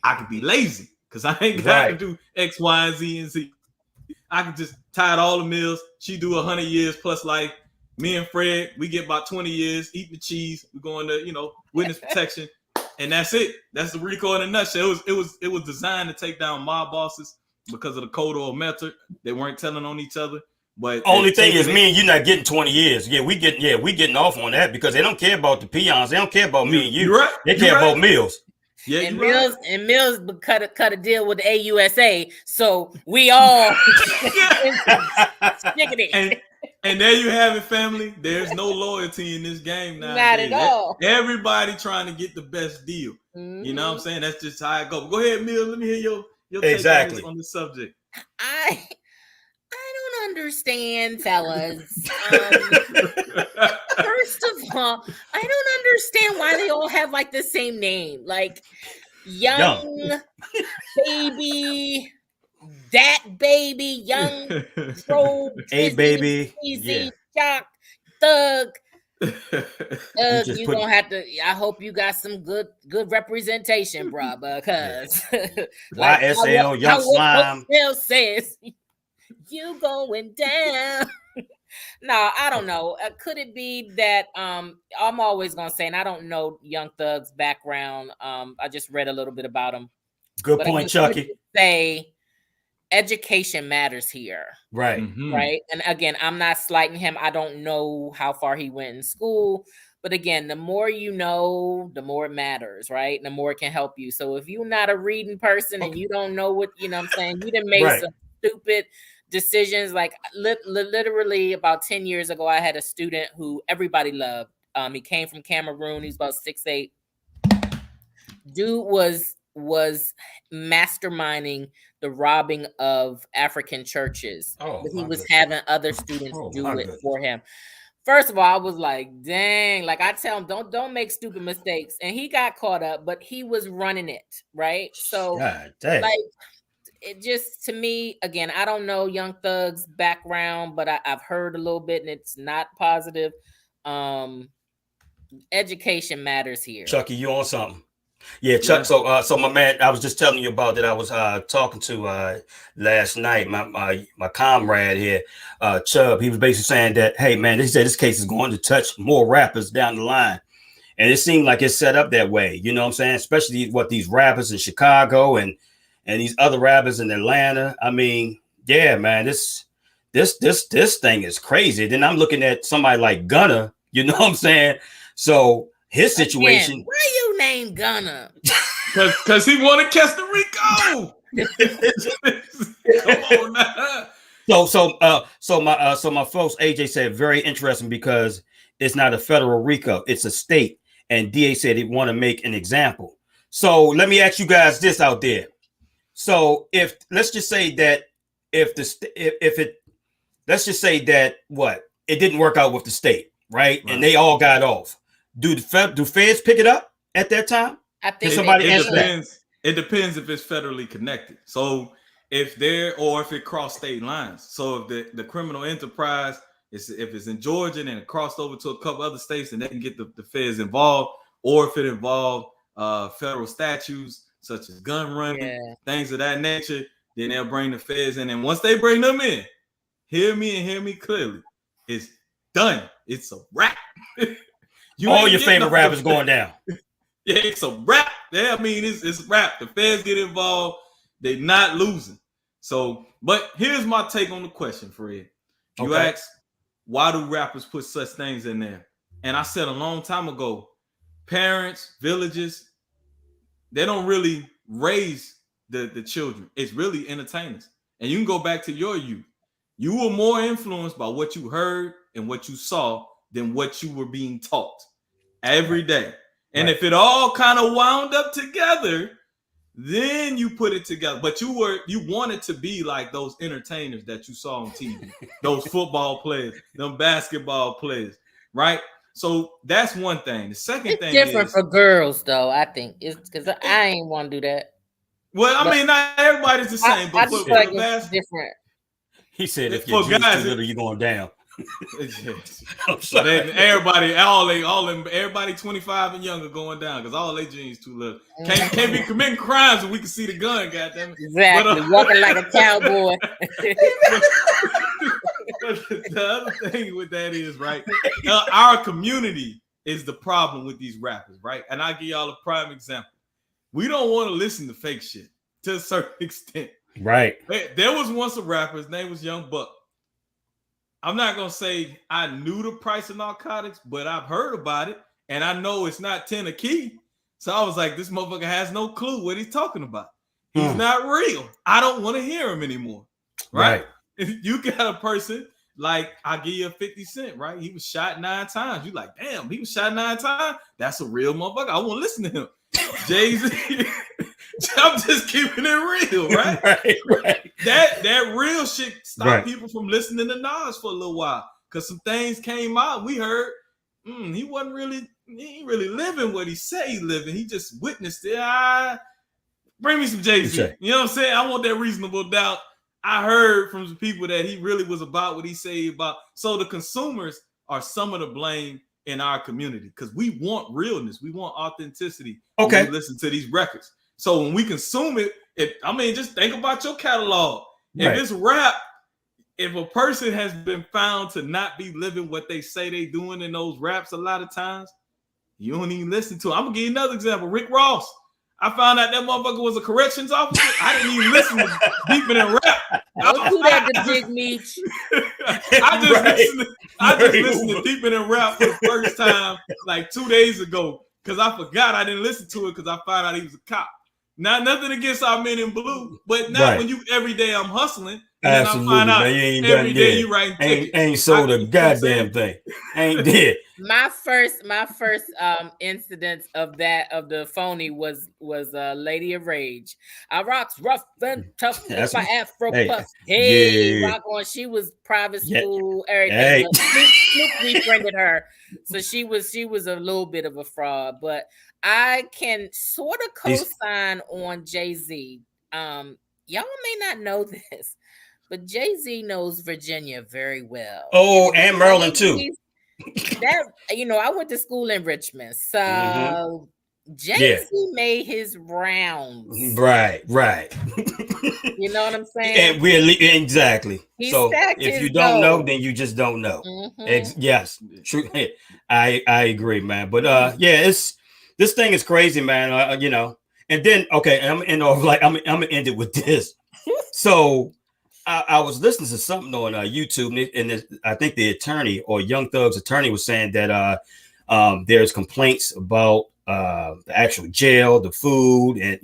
I could be lazy because I ain't got to do X, Y, and Z and Z. I can just tie it all to Mills. She do 100 years plus life. Me and Fred, we get about 20 years, eating the cheese. We're going to, witness protection. And that's it. That's the RICO in a nutshell. It was designed to take down mob bosses because of the code or method. They weren't telling on each other. But only thing is, me and you not getting 20 years. Yeah, we getting off on that because they don't care about the peons. They don't care about me and you. You're right. They care about Mills. Yeah, and Mills cut a deal with the AUSA, so we all and there you have it, family. There's no loyalty in this game now. Not at all. Everybody trying to get the best deal. Mm-hmm. You know what I'm saying? That's just how it goes. Go ahead, Mills. Let me hear your take on this subject. I don't understand, fellas. First of all, I don't understand why they all have like the same name, like young baby, that baby, young pro, a baby, easy, jock, thug. You gonna have to. I hope you got some good representation, bro. Because like YSL, young slime. Bill says you going down. No, I don't know. Could it be that I'm always gonna say, and I don't know Young Thug's background. I just read a little bit about him. Good point, Chucky. Say education matters here. Right. Mm-hmm. Right. And again, I'm not slighting him. I don't know how far he went in school. But again, the more you know, the more it matters, right? And the more it can help you. So if you're not a reading person and you don't know what, you know what I'm saying, you done made some stupid decisions. Like literally about 10 years ago, I had a student who everybody loved. He came from Cameroon. He was about 6'8". Dude was masterminding the robbing of African churches. But he was having other students do it for him. First of all, I was like, dang, like I tell him, don't make stupid mistakes. And he got caught up, but he was running it, right? So like it just, to me, again, I don't know Young Thug's background, but I've heard a little bit and it's not positive. Education matters here. Chucky, you on something? Yeah, Chuck. Yeah. So my man, I was just telling you about that. I was talking to last night. My comrade here, Chubb. He was basically saying that, hey man, he said this case is going to touch more rappers down the line, and it seemed like it's set up that way. You know what I'm saying? Especially these rappers in Chicago and these other rappers in Atlanta. I mean, yeah, man, this thing is crazy. Then I'm looking at somebody like Gunna. You know what I'm saying? So his situation. Again, why you name Gunna? Because he want to catch the Rico. Come on now. So my folks, AJ said very interesting because it's not a federal RICO, it's a state. And DA said he want to make an example. So let me ask you guys this out there. So let's just say that it didn't work out with the state, right? And they all got off. Do feds pick it up at that time? I think it depends. It depends if it's federally connected. So if it crossed state lines. So if the criminal enterprise if it's in Georgia and it crossed over to a couple other states, and they can get the feds involved, or if it involved federal statutes such as gun running, things of that nature, then they'll bring the feds in. And once they bring them in, hear me clearly, it's done. It's a wrap. All your favorite rappers going down. Yeah, it's a wrap. Yeah, I mean, it's wrap. The feds get involved. They're not losing. So, but here's my take on the question, Fred. You asked, why do rappers put such things in there? And I said a long time ago, parents, villages, they don't really raise the children. It's really entertainers. And you can go back to your youth. You were more influenced by what you heard and what you saw than what you were being taught every day. And if it all kind of wound up together, then you put it together. But you wanted to be like those entertainers that you saw on TV, those football players, them basketball players, right? So that's one thing. The second thing different for girls, though. I think it's because I ain't want to do that. Well, I mean, not everybody's the same, but I just feel like it's different. He said, if your jeans too little, you're going down. I'm But sorry. everybody 25 and younger going down because all they jeans too little. Can't be committing crimes and we can see the gun, goddamn it. Exactly. But, Walking like a cowboy. but the other thing with that is, right, our community is the problem with these rappers, right? And I'll give y'all a prime example. We don't want to listen to fake shit to a certain extent. Right. There was once a rapper, his name was Young Buck. I'm not going to say I knew the price of narcotics, but I've heard about it. And I know it's not 10 a key. So I was like, this motherfucker has no clue what he's talking about. He's not real. I don't want to hear him anymore. Right? If you got a person like, I'll give you a 50 Cent, right? He was shot 9 times. You like, damn, he was shot 9 times? That's a real motherfucker. I want to listen to him. Jay-Z, I'm just keeping it real, right? Right. That real shit stopped people from listening to Nas for a little while. Because some things came out. We heard he ain't really living what he said he living. He just witnessed it. Bring me some Jay-Z. You know what I'm saying? I want that reasonable doubt. I heard from some people that he really was about what he said he about. So the consumers are some of the blame in our community because we want realness. We want authenticity. Okay. When we listen to these records. So when we consume it, just think about your catalog. If it's rap, if a person has been found to not be living what they say they doing in those raps a lot of times, you don't even listen to it. I'm going to give you another example. Rick Ross. I found out that motherfucker was a corrections officer. I didn't even listen to Deepin' and Rap. Don't do that to Big Meech. I just listened to Deepin' and Rap for the first time like 2 days ago because I forgot I didn't listen to it because I found out he was a cop. Not nothing against our men in blue, but not when you every day I'm hustling. And absolutely, then I find out man. You ain't every done day dead. you writing tickets. Ain't sold a goddamn thing. Ain't dead. My first incidence of the phony was Lady of Rage. I rocks rough and tough with my afro puff. Rock on. She was private school, everything. Snoop befriended her, so she was a little bit of a fraud. But I can sort of co-sign on Jay-Z. Y'all may not know this, but Jay-Z knows Virginia very well. Oh, and Maryland too. I went to school in Richmond, so Jay-Z made his rounds. Right. You know what I'm saying? And exactly. So if you don't know, then you just don't know. Yes, true. I agree, man. But this thing is crazy, man. And then I'm gonna end it with this. So I was listening to something on YouTube, and I think the attorney or Young Thug's attorney was saying that there's complaints about the actual jail, the food, and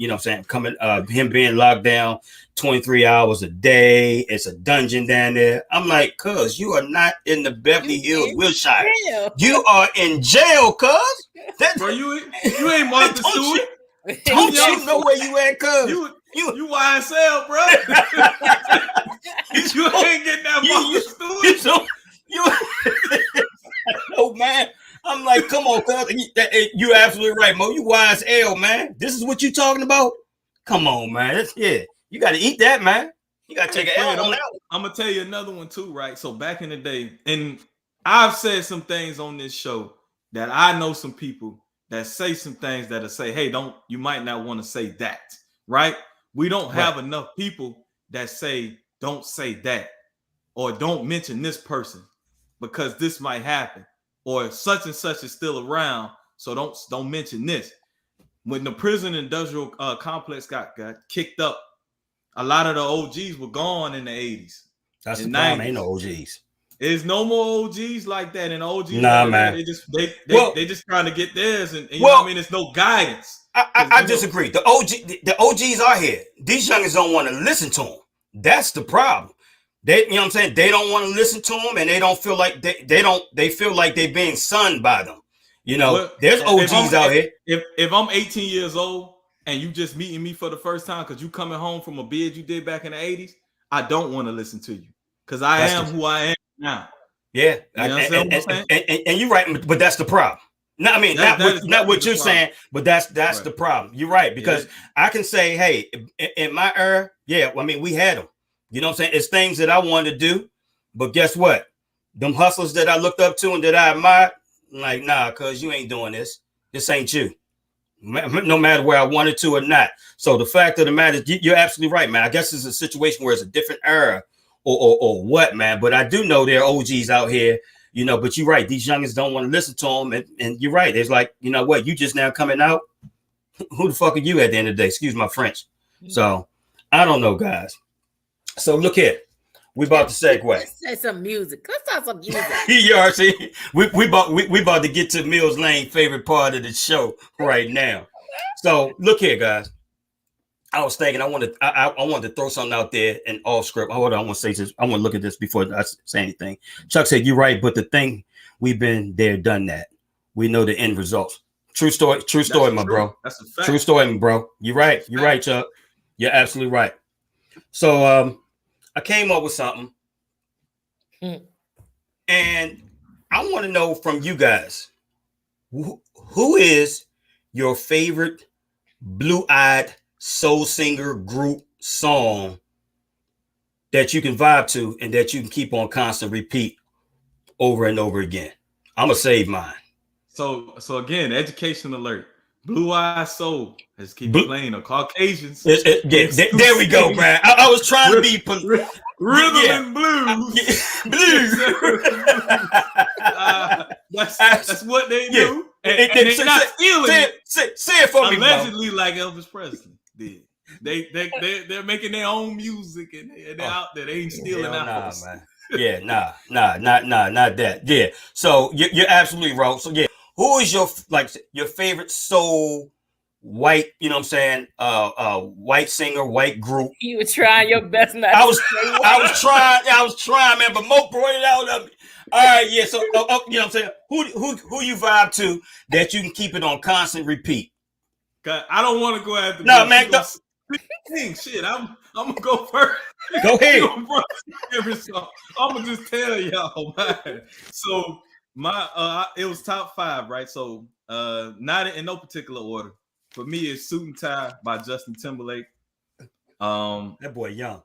him being locked down 23 hours a day. It's a dungeon down there. I'm like, cuz you are not in the Beverly Hills, Wilshire. You are in jail, cuz. Bro, you ain't Martha Stewart. Don't you know where you at, cuz? You YSL, bro. You ain't getting that Martha Stewart. No, man. I'm like, come on, cuz. You're absolutely right, Mo. You YSL, man. This is what you talking about? Come on, man. You got to eat that, man. You got to take an L on that. I'm going to tell you another one too, right? So back in the day, and I've said some things on this show that I know some people that say some things that'll say, hey, you might not want to say that, right? We don't have enough people that say, don't say that, or don't mention this person because this might happen, or such and such is still around, so don't mention this. When the prison industrial complex got kicked up, a lot of the OGs were gone in the 80s. That's the problem. Ain't no OGs. There's no more OGs like that, and OGs, man. They just trying to get theirs, and you know what I mean? It's no guidance. I disagree. The OGs are here. These youngins don't want to listen to them. That's the problem. They, you know what I'm saying? They don't want to listen to them, and they don't feel like they feel like they're being sunned by them. There's OGs out here. If I'm 18 years old and you just meeting me for the first time because you coming home from a bid you did back in the 80s, I don't want to listen to you because I am who I am now. Yeah, you know what I'm saying? And you're right, but that's the problem. No, I mean, not what you're saying, but that's the problem. You're right, because I can say, hey, in my era, we had them. You know what I'm saying? It's things that I wanted to do, but guess what? Them hustlers that I looked up to and that I admired, I'm like, nah, cuz you ain't doing this. This ain't you. No matter where I wanted to or not. So the fact of the matter is, you're absolutely right, man. I guess it's a situation where it's a different era or what, man. But I do know there are OGs out here, you know, but you're right. These youngins don't want to listen to them. And you're right. It's like, you know what? You just now coming out. Who the fuck are you at the end of the day? Excuse my French. So I don't know, guys. So look here. We about to segue. Let's say some music. Let's talk some music. You already see, we about to get to Mills Lane's favorite part of the show right now. So look here, guys. I was thinking I wanted to throw something out there in off script. Hold on, I want to say this. I want to look at this before I say anything. Chuck said, "You're right, but the thing, we've been there, done that. We know the end results. True story, my bro. That's a fact. True story, my bro. You're right. You're right, Chuck. You're absolutely right. So I came up with something, and I want to know from you guys, who is your favorite blue-eyed soul singer group song that you can vibe to and that you can keep on constant repeat over and over again? I'm gonna save mine. So again, education alert. Blue Eye Soul has keep playing on Caucasians. There we go, man. I was trying to be rhythm and blues. Blues. That's what they do. And they're not stealing it. Say it for me, allegedly, like Elvis Presley did. They're making their own music and they're out there. They ain't stealing out. Man. Yeah, not that. Yeah. So you're absolutely right. So yeah, who is your favorite soul white, you know what I'm saying, white singer, white group? You were trying your best not I was trying, man, but Mo brought it out of me. All right, yeah. So you know what I'm saying? Who you vibe to that you can keep it on constant repeat? I don't want to go after no, man. Shit, I'm gonna go first. Go ahead. I'm gonna just tell y'all, man. So my it was top 5, right? So not in no particular order. For me, it's Suit and Tie by Justin Timberlake. That boy young.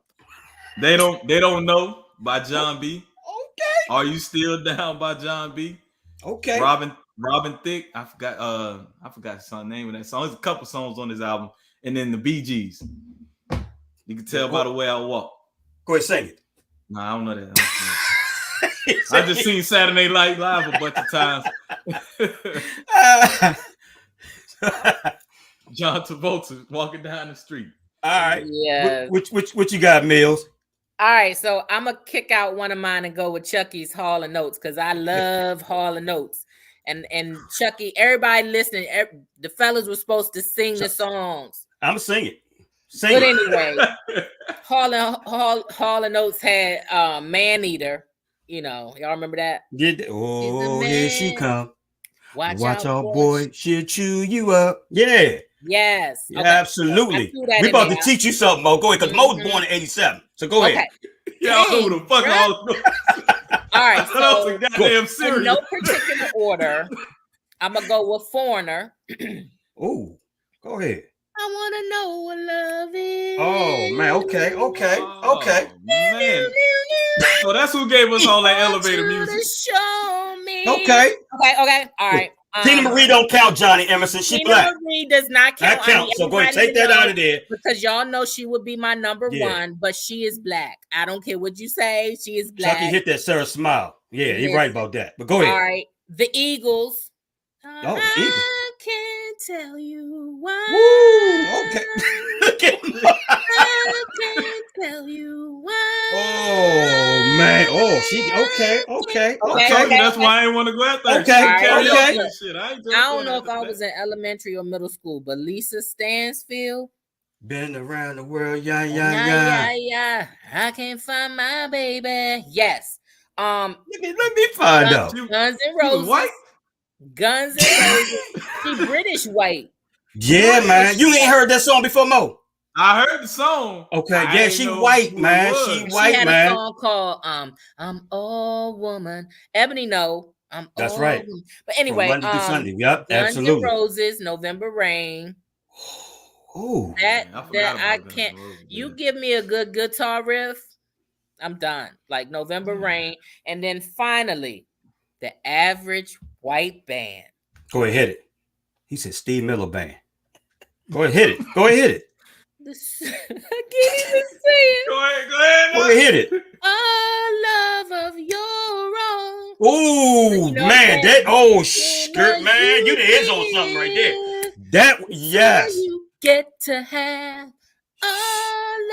They don't know by John B. Okay. Are You Still Down by John B. Okay. Robin Thicke. I forgot his song name of that song. There's a couple songs on this album, and then the Bee Gees. You can tell by the way I walk. Go ahead, sing it. Nah, I don't know that. I just seen Saturday Night Live a bunch of times. John Travolta walking down the street. All right. Yeah. What you got, Mills? All right, so I'm gonna kick out one of mine and go with Chucky's Hall of Notes because I love Hall of Notes. And Chucky, everybody listening, the fellas were supposed to sing the songs. I'm gonna sing it. But anyway, Hall of Notes had Man Eater. You know, y'all remember that? Here she come. Watch out, boy. She'll chew you up. Yeah. Yes. Yeah, okay. Absolutely. We about to teach you something, Mo. Go ahead, because Mo's born in 87. So go ahead. Yeah, who the fuck all right. So in no particular order, I'm gonna go with Foreigner. Oh, go ahead. I want to know what love is. Oh man, okay. Man. So that's who gave us all that elevator music. Show me. Okay. All right. Tina Marie don't count, Johnny Emerson. She's black. Tina Marie does not count. That counts. So go ahead, take that out of there. Because y'all know she would be my number one, but she is black. I don't care what you say. She is black. Chucky hit that Sarah smile. Yeah, you're right about that. But go ahead. All right. The Eagles. The Eagles. I can't tell you why. Woo, okay. Look at him. I can't tell you why. Oh man. Oh, she okay. That's why I didn't want to go out there. Okay. I don't know if I was in elementary or middle school, but Lisa Stansfield. Been around the world, yeah. I can't find my baby. Yes. Let me find out. Guns N' Roses. White? Guns N' Roses. She British white. Yeah, man. You ain't heard that song before, Mo? I heard the song. Okay, yeah, she white, man. She white, had man. A song called I'm All Woman. Ebony, no. That's right. Woman. But anyway, Monday through Sunday. Yep, Guns absolutely. N' Roses, November Rain. Oh, that I can't. You give me a good guitar riff. I'm done. Like November Rain, and then finally, the average white band. Go ahead, hit it. He said Steve Miller Band. Go ahead, hit it. Go ahead, hit it. I can't even say it. Go ahead. Go ahead, hit it. A love of your own. Oh You know man, that- skirt man, you the heads on something right there. That yes, You get to have a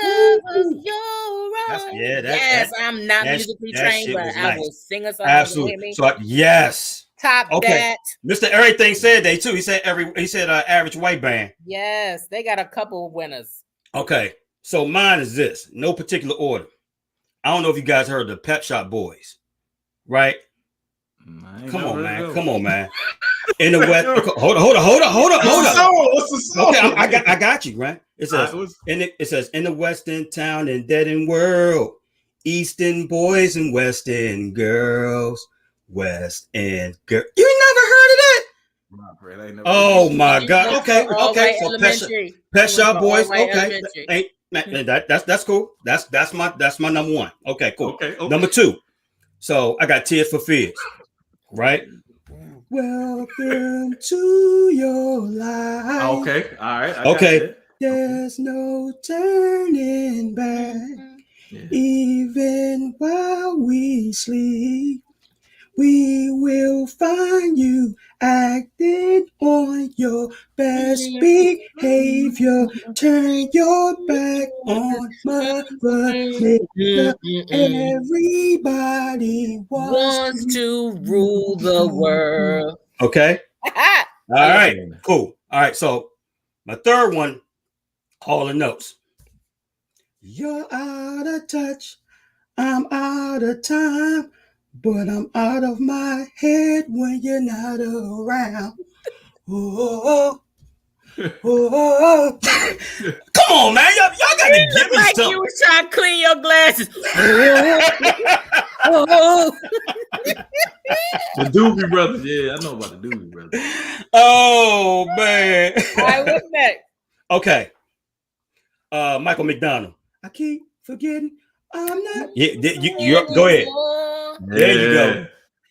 love of your That's- own. yeah, that- yes, that- I'm not that- musically that trained, shit but was I nice. will sing a song. absolutely. So yes, Top okay. that. Mr. Everything said they too. He said average white band. Yes, they got a couple of winners. Okay, so mine is this, no particular order. I don't know if you guys heard the Pet Shop Boys, right? Come on, man. In the West, hold on. What's the song? Okay, I got you, right? It says in the Western town and dead end world, Eastern boys and Western girls, West End girl. You never heard of that? Oh my God. Okay. So Pet Shop Boys. Okay. That's cool. That's my number one. Okay, cool. Okay. Number two. So I got Tears for Fears, right? Welcome to your life. Okay, all right. Okay. There's no turning back. Even while we sleep, we will find you acting on your best behavior. Turn your back on Mother Nature. Everybody wants to rule the world. Okay. All right. Cool. All right. So my third one, Hall and Notes. You're out of touch. I'm out of time. But I'm out of my head when you're not around. Oh. Come on, man. Y'all got to give me something. You was trying to clean your glasses. The Doobie Brothers. Yeah, I know about the Doobie Brothers. Oh, man. All right, what's next? Okay. Michael McDonald. I keep forgetting I'm not. Yeah, you go ahead. There you go.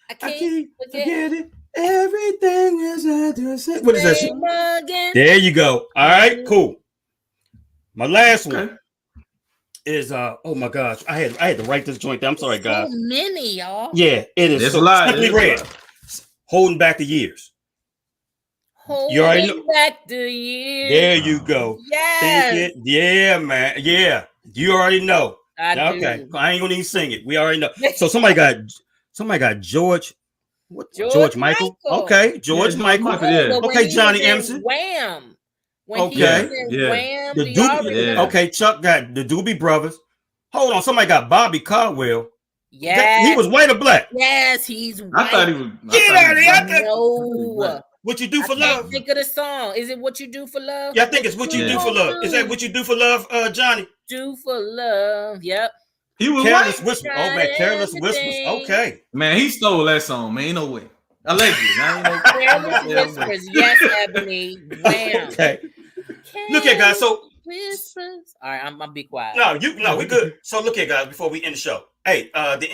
I keep forgetting everything is the same. What is that shit? There you go. All right, cool. My last one is oh my gosh, I had to write this joint down. I'm sorry, guys. So many, y'all. Yeah, it is. There's a lot. Holding back the years. Holding back the years. There you go. Yes. Yeah, man. Yeah, you already know. Okay, I ain't gonna even sing it. We already know. So somebody got George. What? George Michael. Okay, George Michael. Okay, Johnny Emerson. Wham. Wham. Okay, Chuck got the Doobie Brothers. Hold on, somebody got Bobby Caldwell. Yeah, he was white or black? Yes, he's white. I thought he was. Get out of here! No. What you do for love? Think of the song. Is it What You Do for Love? Yeah, I think it's What You Do for Love. Is that What You Do for Love, Johnny? Do for Love. Yep. He was Careless Whispers. Oh man, Careless Whispers. Okay. Man, he stole that song. Man, ain't no way. Allegedly. Careless Whispers. Yes, Ebony. Wham. Okay. Look at guys. So Whispers. All right, I'm be quiet. No, we good. So look at guys before we end the show. Hey, the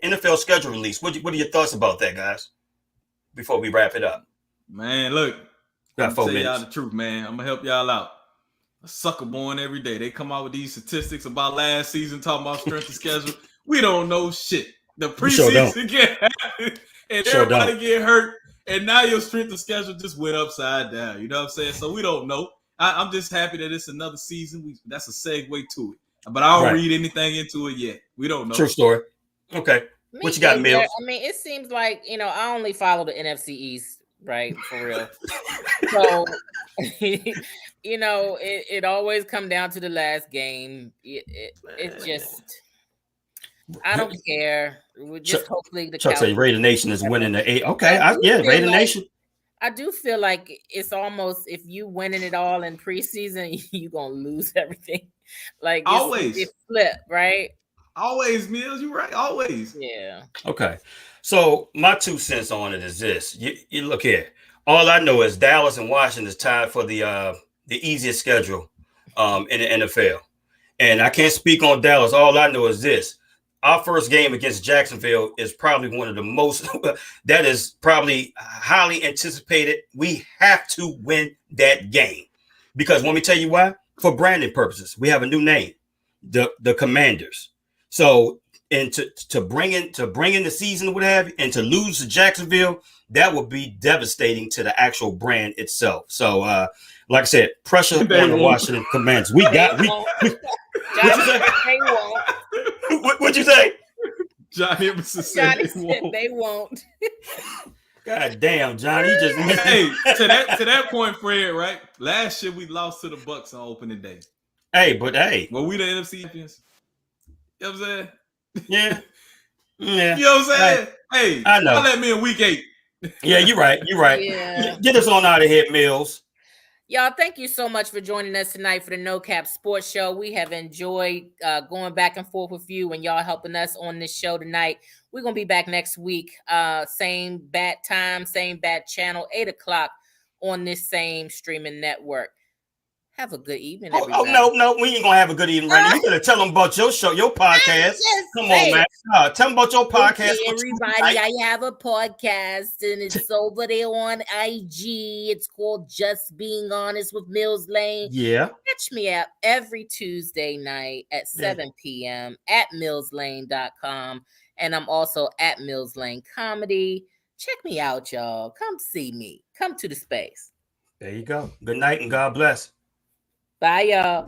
NFL schedule release. What are your thoughts about that, guys? Before we wrap it up. Man, look. Got 4 minutes. Y'all the truth, man. I'm gonna help y'all out. A sucker born every day. They come out with these statistics about last season, talking about strength of schedule. We don't know shit. The preseason get happened, and everybody get hurt, and now your strength of schedule just went upside down. You know what I'm saying? So we don't know. I'm just happy that it's another season. That's a segue to it. But I don't read anything into it yet. We don't know. True story. Okay. What you got, Mills? I mean, it seems like, I only follow the NFC East, right? For real. So, it always come down to the last game. It just, I don't care. We just hopefully the Chuck say Raider Nation is winning the 8. Okay, Raider Nation. I do feel like it's almost, if you winning it all in preseason, you gonna lose everything. Like always, it flip, right? Always, Mills, you right. Always. Yeah. Okay. So my 2 cents on it is this. You look here. All I know is Dallas and Washington is tied for the easiest schedule in the NFL. And I can't speak on Dallas. All I know is this. Our first game against Jacksonville is probably one of the most, that is probably highly anticipated. We have to win that game. Because let me tell you why. For branding purposes, we have a new name, the Commanders. So, and to bring in the season, what have you, and to lose to Jacksonville, that would be devastating to the actual brand itself. So, like I said, pressure on the Washington Commanders. We got we what you say? They won't. What'd you say? Johnny Emerson said they won't. God damn, Johnny, you just hey, to that point, Fred, right? Last year we lost to the Bucks on opening day. Hey, but hey. Well, we the NFC champions. You know what I'm saying? Yeah. Yeah. You know what I'm saying? Hey, I know. Let me in week 8. Yeah, you're right. You're right. Yeah. Get us on out of here, Mills. Y'all, thank you so much for joining us tonight for the No Cap Sports Show. We have enjoyed going back and forth with you and y'all helping us on this show tonight. We're going to be back next week. Same bat time, same bat channel, 8 o'clock on this same streaming network. Have a good evening, everybody. No, we ain't gonna have a good evening, Randy. You gotta tell them about your show, your podcast. Come on, man. Tell them about your podcast. Okay, everybody, I have a podcast, and it's over there on IG. It's called Just Being Honest with Mills Lane. Yeah. Catch me out every Tuesday night at 7 p.m. at millslane.com. And I'm also at Mills Lane Comedy. Check me out, y'all. Come see me. Come to the space. There you go. Good night and God bless. Bye, y'all.